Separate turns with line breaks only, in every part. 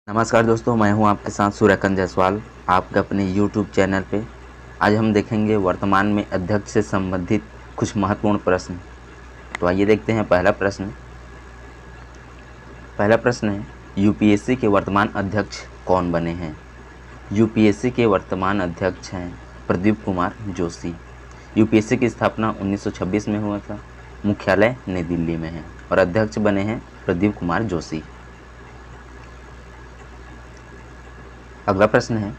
नमस्कार दोस्तों, मैं हूं आपके साथ सूर्यकांत जायसवाल, आपके अपने यूट्यूब चैनल पे। आज हम देखेंगे वर्तमान में अध्यक्ष से संबंधित कुछ महत्वपूर्ण प्रश्न। तो आइए देखते हैं पहला प्रश्न है, यूपीएससी के वर्तमान अध्यक्ष कौन बने हैं? यूपीएससी के वर्तमान अध्यक्ष हैं प्रदीप कुमार जोशी। यूपीएससी की स्थापना 1926 में हुआ था। मुख्यालय नई दिल्ली में है और अध्यक्ष बने हैं प्रदीप कुमार जोशी। अगला प्रश्न है,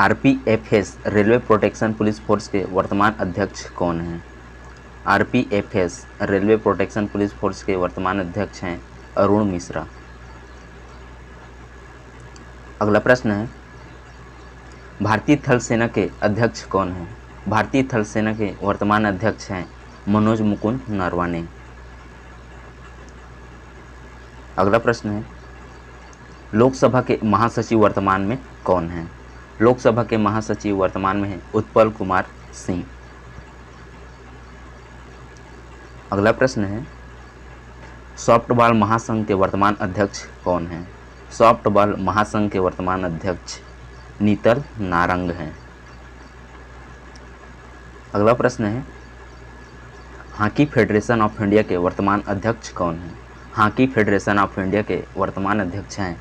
आरपीएफएस रेलवे प्रोटेक्शन पुलिस फोर्स के वर्तमान अध्यक्ष कौन हैं? आरपीएफएस रेलवे प्रोटेक्शन पुलिस फोर्स के वर्तमान अध्यक्ष हैं अरुण मिश्रा। अगला प्रश्न है, भारतीय थल सेना के अध्यक्ष कौन हैं? भारतीय थल सेना के वर्तमान अध्यक्ष हैं मनोज मुकुंद नरवाने। अगला प्रश्न है, लोकसभा के महासचिव वर्तमान में कौन हैं? लोकसभा के महासचिव वर्तमान में हैं उत्पल कुमार सिंह। अगला प्रश्न है, सॉफ्टबॉल महासंघ के वर्तमान अध्यक्ष कौन हैं? सॉफ्टबॉल महासंघ के वर्तमान अध्यक्ष नीतल नारंग हैं। अगला प्रश्न है, हॉकी फेडरेशन ऑफ इंडिया के वर्तमान अध्यक्ष कौन हैं? हॉकी फेडरेशन ऑफ इंडिया के वर्तमान अध्यक्ष हैं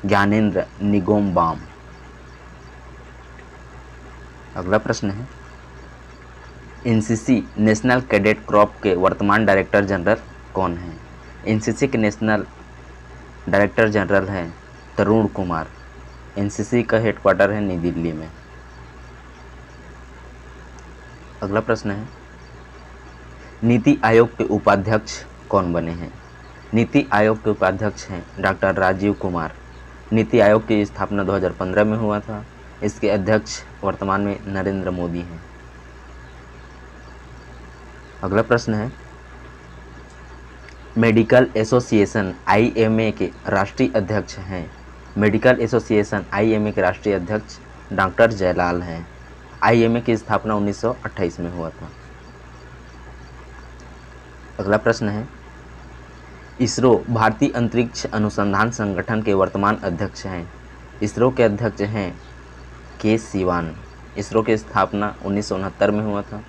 ज्ञानेंद्र निगोम्बाम। अगला प्रश्न है, एनसीसी नेशनल कैडेट कॉर्प्स के वर्तमान डायरेक्टर जनरल कौन हैं? एनसीसी के नेशनल डायरेक्टर जनरल हैं तरुण कुमार। एनसीसी का हेडक्वार्टर है नई दिल्ली में। अगला प्रश्न है, नीति आयोग के उपाध्यक्ष कौन बने हैं? नीति आयोग के उपाध्यक्ष हैं डॉक्टर राजीव कुमार। नीति आयोग की स्थापना 2015 में हुआ था। इसके अध्यक्ष वर्तमान में नरेंद्र मोदी हैं। अगला प्रश्न है, मेडिकल एसोसिएशन आईएमए के राष्ट्रीय अध्यक्ष हैं। मेडिकल एसोसिएशन आईएमए के राष्ट्रीय अध्यक्ष डॉक्टर जयलाल हैं। आईएमए की स्थापना 1928 में हुआ था। अगला प्रश्न है, इसरो भारतीय अंतरिक्ष अनुसंधान संगठन के वर्तमान अध्यक्ष हैं। इसरो के अध्यक्ष हैं के सिवान। इसरो की स्थापना 1969 में हुआ था।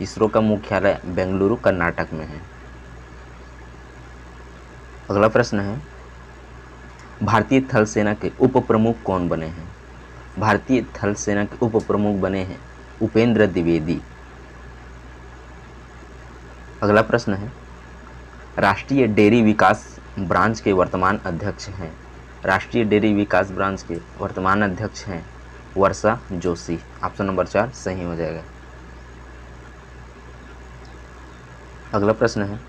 इसरो का मुख्यालय बेंगलुरु कर्नाटक में है। अगला प्रश्न है, भारतीय थल सेना के उप प्रमुख कौन बने हैं? भारतीय थल सेना के उप प्रमुख बने हैं उपेंद्र द्विवेदी। अगला प्रश्न है, राष्ट्रीय डेयरी विकास ब्रांच के वर्तमान अध्यक्ष हैं। राष्ट्रीय डेयरी विकास ब्रांच के वर्तमान अध्यक्ष हैं वर्षा जोशी। ऑप्शन नंबर 4 सही हो जाएगा। अगला प्रश्न है,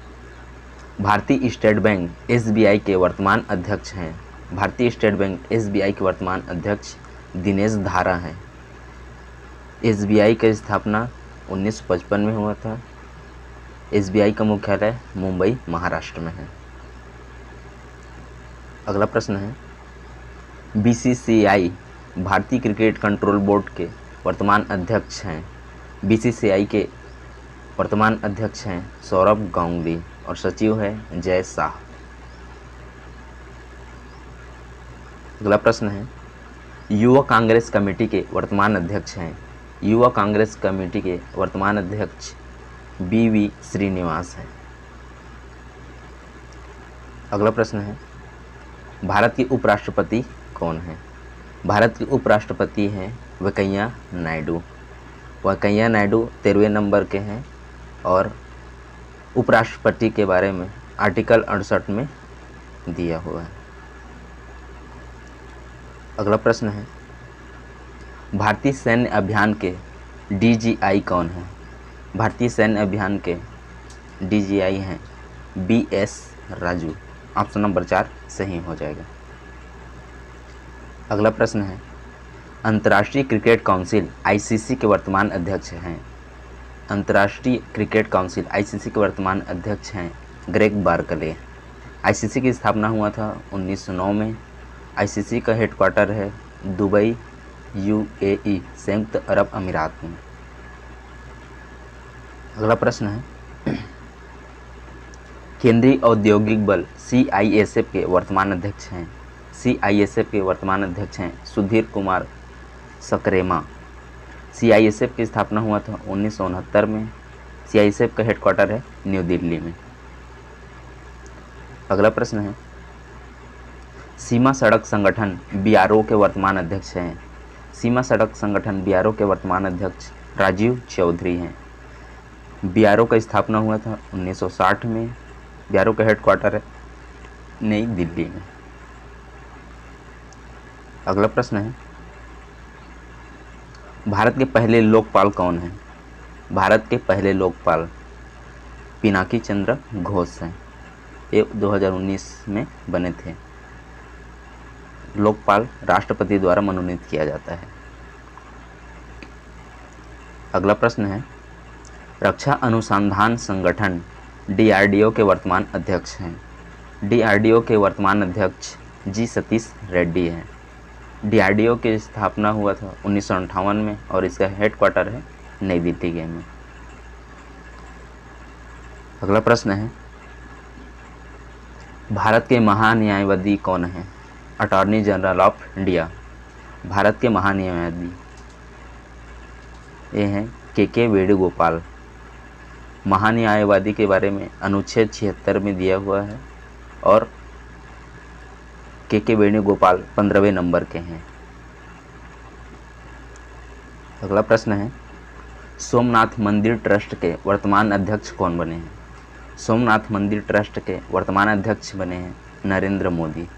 भारतीय स्टेट बैंक एसबीआई के वर्तमान अध्यक्ष हैं। भारतीय स्टेट बैंक एसबीआई के वर्तमान अध्यक्ष दिनेश धारा हैं। एसबीआई की स्थापना 1955 में हुआ था। एसबीआई का मुख्यालय मुंबई महाराष्ट्र में है। अगला प्रश्न है, बीसीसीआई भारतीय क्रिकेट कंट्रोल बोर्ड के वर्तमान अध्यक्ष हैं। बीसीसीआई के वर्तमान अध्यक्ष हैं सौरभ गांगुली और सचिव है जय शाह। अगला प्रश्न है, युवा कांग्रेस कमेटी के वर्तमान अध्यक्ष हैं। युवा कांग्रेस कमेटी के वर्तमान अध्यक्ष बीवी श्रीनिवास हैं। अगला प्रश्न है, भारत के उपराष्ट्रपति कौन हैं? भारत के उपराष्ट्रपति हैं वेंकैया नायडू। वेंकैया नायडू 13वें नंबर के हैं और उपराष्ट्रपति के बारे में आर्टिकल 68 में दिया हुआ है। अगला प्रश्न है, भारतीय सैन्य अभियान के डीजीआई कौन हैं? भारतीय सैन्य अभियान के डीजीआई हैं बीएस राजू। ऑप्शन नंबर 4 सही हो जाएगा। अगला प्रश्न है, अंतर्राष्ट्रीय क्रिकेट काउंसिल आईसीसी के वर्तमान अध्यक्ष हैं। अंतर्राष्ट्रीय क्रिकेट काउंसिल आईसीसी के वर्तमान अध्यक्ष हैं ग्रेग बार्कले। आईसीसी की स्थापना हुआ था 1909 में। आईसीसी का हेडक्वार्टर है दुबई यूएई संयुक्त अरब अमीरात में। अगला प्रश्न है, केंद्रीय औद्योगिक बल सीआईएसएफ के वर्तमान अध्यक्ष हैं CISF के वर्तमान अध्यक्ष हैं सुधीर कुमार सकरेमा। CISF की स्थापना हुआ था 1969 में। CISF का हेडक्वार्टर है न्यू दिल्ली में। अगला प्रश्न है, सीमा सड़क संगठन BRO के वर्तमान अध्यक्ष हैं। सीमा सड़क संगठन BRO के वर्तमान अध्यक्ष राजीव चौधरी हैं। BRO का स्थापना हुआ था 1960 में। BRO का हेडक्वार्टर है नई दिल्ली में। अगला प्रश्न है, भारत के पहले लोकपाल कौन हैं? भारत के पहले लोकपाल पिनाकी चंद्र घोष हैं। ये 2019 में बने थे। लोकपाल राष्ट्रपति द्वारा मनोनीत किया जाता है। अगला प्रश्न है, रक्षा अनुसंधान संगठन DRDO के वर्तमान अध्यक्ष हैं। DRDO के वर्तमान अध्यक्ष G सतीश रेड्डी हैं। DRDO की स्थापना हुआ था 1958 में और इसका हेडक्वार्टर है नई दिल्ली में। अगला प्रश्न है, भारत के महान्यायवादी कौन हैं? Attorney general of India. Bharat के महान्यायवादी ये हैं KK वेणुगोपाल। महान्यायवादी के बारे में अनुच्छेद 76 में दिया हुआ है और KK वेणुगोपाल 15वें नंबर के हैं। अगला प्रश्न है, सोमनाथ मंदिर ट्रस्ट के वर्तमान अध्यक्ष कौन बने हैं? सोमनाथ मंदिर ट्रस्ट के वर्तमान अध्यक्ष बने हैं नरेंद्र मोदी।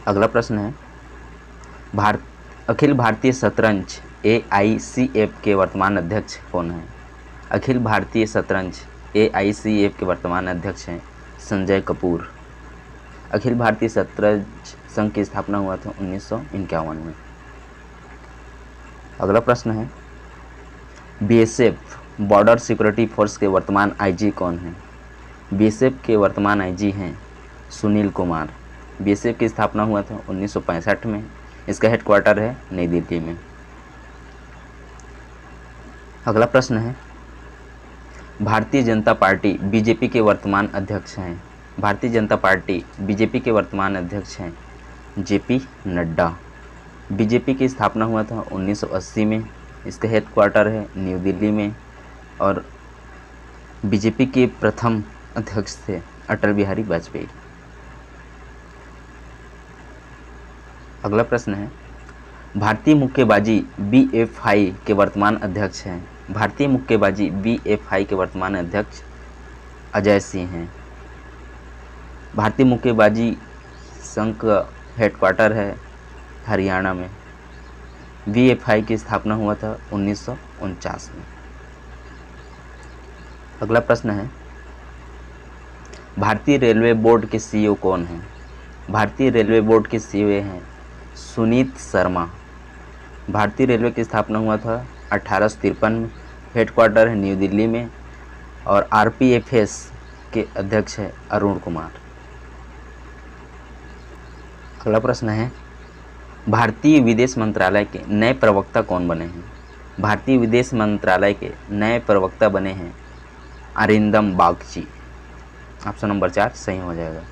अगला प्रश्न है, अखिल भारतीय शतरंज AICF के वर्तमान अध्यक्ष कौन हैं? अखिल भारतीय शतरंज AICF के वर्तमान अध्यक्ष हैं संजय कपूर। अखिल भारतीय शतरंज संघ की स्थापना हुआ था 1951 में। अगला प्रश्न है, BSF बॉर्डर सिक्योरिटी फोर्स के वर्तमान IG कौन हैं? BSF के वर्तमान IG हैं सुनील कुमार। BSF की स्थापना हुआ था 1965 में। इसका हेडक्वार्टर है नई दिल्ली में। अगला प्रश्न है, भारतीय जनता पार्टी BJP के वर्तमान अध्यक्ष हैं। भारतीय जनता पार्टी BJP के वर्तमान अध्यक्ष हैं JP नड्डा। BJP की स्थापना हुआ था 1980 में। इसका हेडक्वार्टर है न्यू दिल्ली में और BJP के प्रथम अध्यक्ष थे अटल बिहारी वाजपेयी। अगला प्रश्न है, भारतीय मुक्केबाजी BFI के वर्तमान अध्यक्ष हैं। भारतीय मुक्केबाजी BFI के वर्तमान अध्यक्ष अजय सिंह हैं। भारतीय मुक्केबाजी संघ का हेडक्वार्टर है हरियाणा में। BFI की स्थापना हुआ था 1949 में। अगला प्रश्न है, भारतीय रेलवे बोर्ड के CEO कौन हैं? भारतीय रेलवे बोर्ड के CEO हैं सुनीत शर्मा। भारतीय रेलवे की स्थापना हुआ था 1853 में। हेडक्वार्टर है न्यू दिल्ली में और RPFS के अध्यक्ष है अरुण कुमार। अगला प्रश्न है, भारतीय विदेश मंत्रालय के नए प्रवक्ता कौन बने हैं? भारतीय विदेश मंत्रालय के नए प्रवक्ता बने हैं अरिंदम बागची। ऑप्शन नंबर 4 सही हो जाएगा।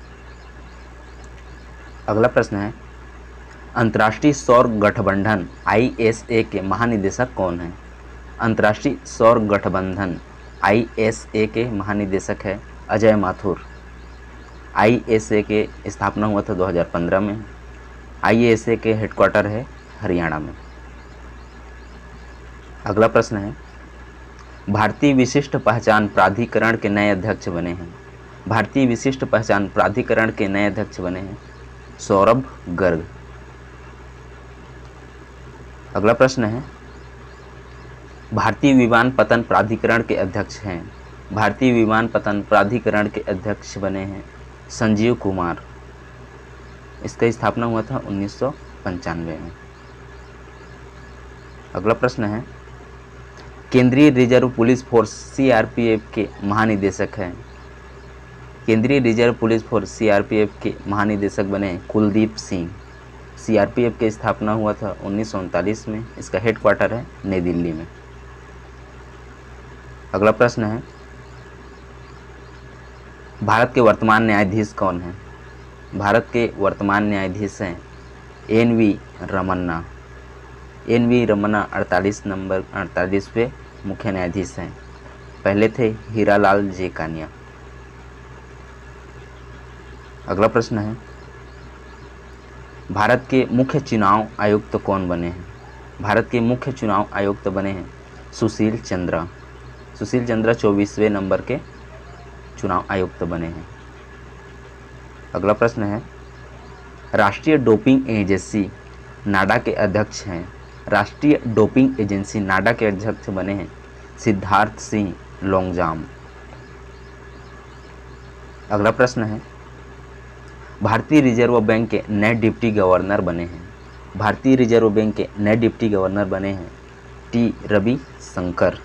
अगला प्रश्न है, अंतर्राष्ट्रीय सौर गठबंधन ISA के महानिदेशक कौन हैं? अंतर्राष्ट्रीय सौर गठबंधन ISA के महानिदेशक है अजय माथुर। ISA के स्थापना हुआ था 2015 में। ISA के हेडक्वार्टर है हरियाणा में। अगला प्रश्न है, भारतीय विशिष्ट पहचान प्राधिकरण के नए अध्यक्ष बने हैं। भारतीय विशिष्ट पहचान प्राधिकरण के नए अध्यक्ष बने हैं सौरभ गर्ग। अगला प्रश्न है, भारतीय विमानपत्तन प्राधिकरण के अध्यक्ष हैं। भारतीय विमानपत्तन प्राधिकरण के अध्यक्ष बने हैं संजीव कुमार। इसका स्थापना हुआ था 1995 में। अगला प्रश्न है, केंद्रीय रिजर्व पुलिस फोर्स CRPF के महानिदेशक हैं। केंद्रीय रिजर्व पुलिस फोर्स CRPF के महानिदेशक बने कुलदीप सिंह। CRPF की स्थापना हुआ था 1939 में। इसका हेडक्वार्टर है नई दिल्ली में। अगला प्रश्न है, भारत के वर्तमान न्यायाधीश कौन हैं? भारत के वर्तमान न्यायाधीश हैं एन.वी. रमन्ना। एन.वी. रमन्ना 48वें मुख्य न्यायाधीश हैं। पहले थे हीरालाल जे कानिया। अगला प्रश्न है, भारत के मुख्य चुनाव आयुक्त कौन बने हैं? भारत के मुख्य चुनाव आयुक्त बने हैं सुशील चंद्रा। सुशील चंद्रा 24वें नंबर के चुनाव आयुक्त बने हैं। अगला प्रश्न है, राष्ट्रीय डोपिंग एजेंसी नाडा के अध्यक्ष हैं। राष्ट्रीय डोपिंग एजेंसी नाडा के अध्यक्ष बने हैं सिद्धार्थ सिंह लोंगजाम। अगला प्रश्न है, भारतीय रिजर्व बैंक के नए डिप्टी गवर्नर बने हैं। भारतीय रिजर्व बैंक के नए डिप्टी गवर्नर बने हैं टी रविशंकर।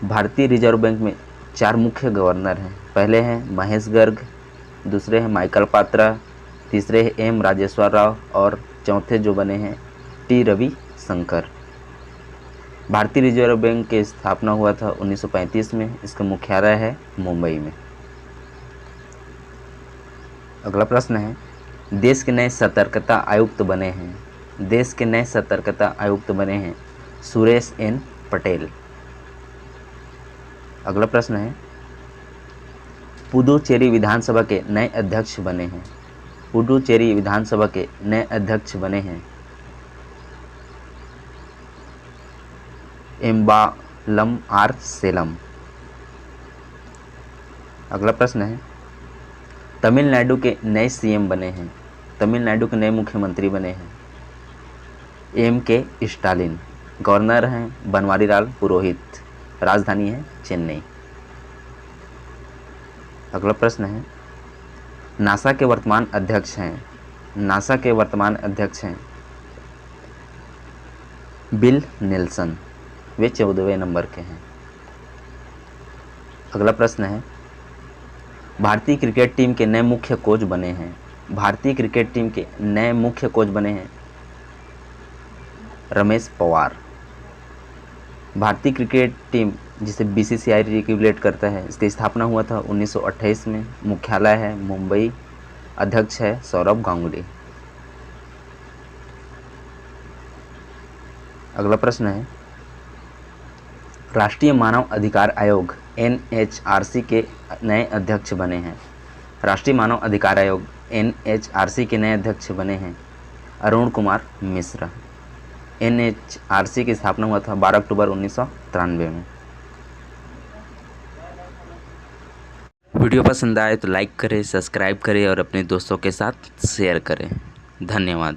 भारतीय रिजर्व बैंक में 4 मुख्य गवर्नर हैं। पहले हैं महेश गर्ग, दूसरे हैं माइकल पात्रा, तीसरे हैं एम राजेश्वर राव और चौथे जो बने हैं टी रविशंकर। भारतीय रिजर्व बैंक की स्थापना हुआ था 1935 में। इसका मुख्यालय है मुंबई में। अगला प्रश्न है, देश के नए सतर्कता आयुक्त बने हैं। देश के नए सतर्कता आयुक्त बने हैं सुरेश एन पटेल। अगला प्रश्न है, पुडुचेरी विधानसभा के नए अध्यक्ष बने हैं। पुडुचेरी विधानसभा के नए अध्यक्ष बने हैं एम्बालम आर सेलम। अगला प्रश्न है, तमिलनाडु के नए सीएम बने हैं। तमिलनाडु के नए मुख्यमंत्री बने हैं एम.के. स्टालिन। गवर्नर हैं बनवारीलाल पुरोहित। राजधानी है चेन्नई। अगला प्रश्न है, नासा के वर्तमान अध्यक्ष हैं। नासा के वर्तमान अध्यक्ष हैं बिल नेल्सन। वे 14वें नंबर के हैं। अगला प्रश्न है, भारतीय क्रिकेट टीम के नए मुख्य कोच बने हैं। भारतीय क्रिकेट टीम के नए मुख्य कोच बने हैं रमेश पवार। भारतीय क्रिकेट टीम जिसे बीसीसीआई रेगुलेट करता है, इसकी स्थापना हुआ था 1928 में। मुख्यालय है मुंबई। अध्यक्ष है सौरभ गांगुली। अगला प्रश्न है, राष्ट्रीय मानव अधिकार आयोग एनएचआरसी के नए अध्यक्ष बने हैं। राष्ट्रीय मानव अधिकार आयोग एनएचआरसी के नए अध्यक्ष बने हैं अरुण कुमार मिश्रा। एनएचआरसी की स्थापना हुआ था 12 अक्टूबर 1993 में। वीडियो पसंद आए तो लाइक करें, सब्सक्राइब करें और अपने दोस्तों के साथ शेयर करें। धन्यवाद।